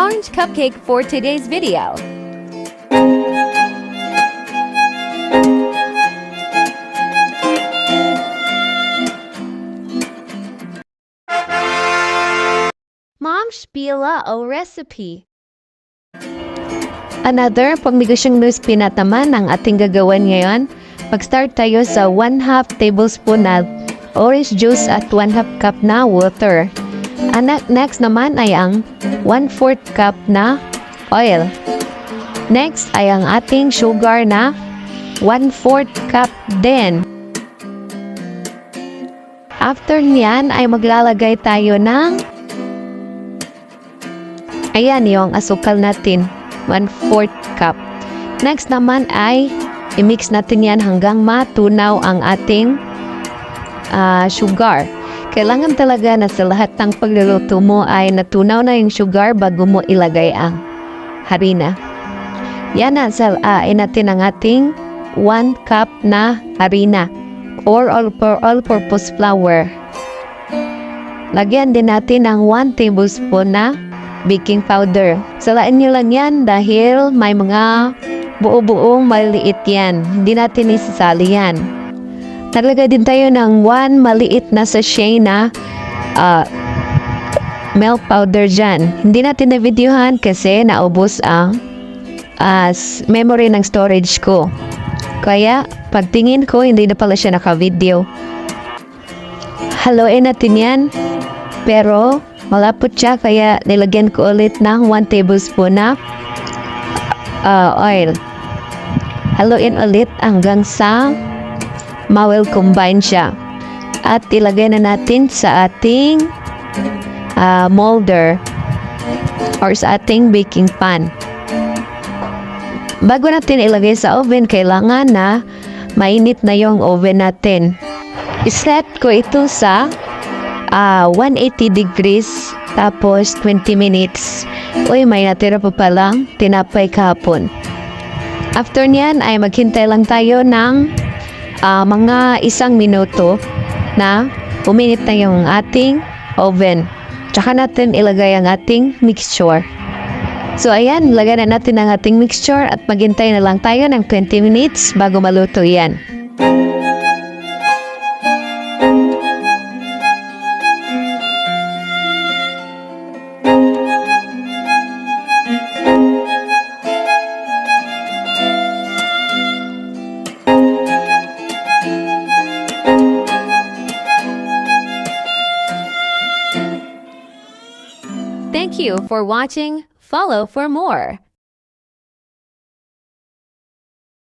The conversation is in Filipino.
orange cupcake for today's video. Mom Spila o recipe. Another pangmigasyong news pinataman ang ating gagawin ngayon. Mag-start tayo sa 1/2 tablespoon na orange juice at 1/2 cup na water. Next naman ay ang 1/4 cup na oil. Next ay ang ating sugar na 1/4 cup din. After niyan ay maglalagay tayo ng ayan yung asukal natin, 1/4 cup. Next naman ay i-mix natin yan hanggang matunaw ang ating sugar. Kailangan talaga na sa lahat ng pagluluto mo ay natunaw na yung sugar bago mo ilagay ang harina. Yan na, natin ang ating 1 cup na harina or all-purpose flour. Lagyan din natin ng 1 tablespoon na baking powder. Salain nyo lang yan dahil may mga buo-buong maliit yan. Hindi natin isasali yan. Nalagay din tayo ng 1 maliit na sachet na milk powder dyan. Hindi natin na-videohan kasi naubos ang memory ng storage ko. Kaya pagtingin ko hindi na pala siya naka-video. Haluin natin yan. Pero malapot siya kaya nilagyan ko ulit ng 1 tablespoon na oil. Haluin ulit hanggang sa ma-well combine siya. At ilagay na natin sa ating molder or sa ating baking pan. Bago natin ilagay sa oven, kailangan na mainit na yung oven natin. I-set ko ito sa 180 degrees tapos 20 minutes. Uy, may natira pa palang tinapay kahapon. After niyan ay maghintay lang tayo ng mga 1 minuto na uminit na yung ating oven. Tsaka natin ilagay ang ating mixture. So ayan, lagay na natin ang ating mixture at maghintay na lang tayo ng 20 minutes bago maluto yan. Thank you for watching. Follow for more.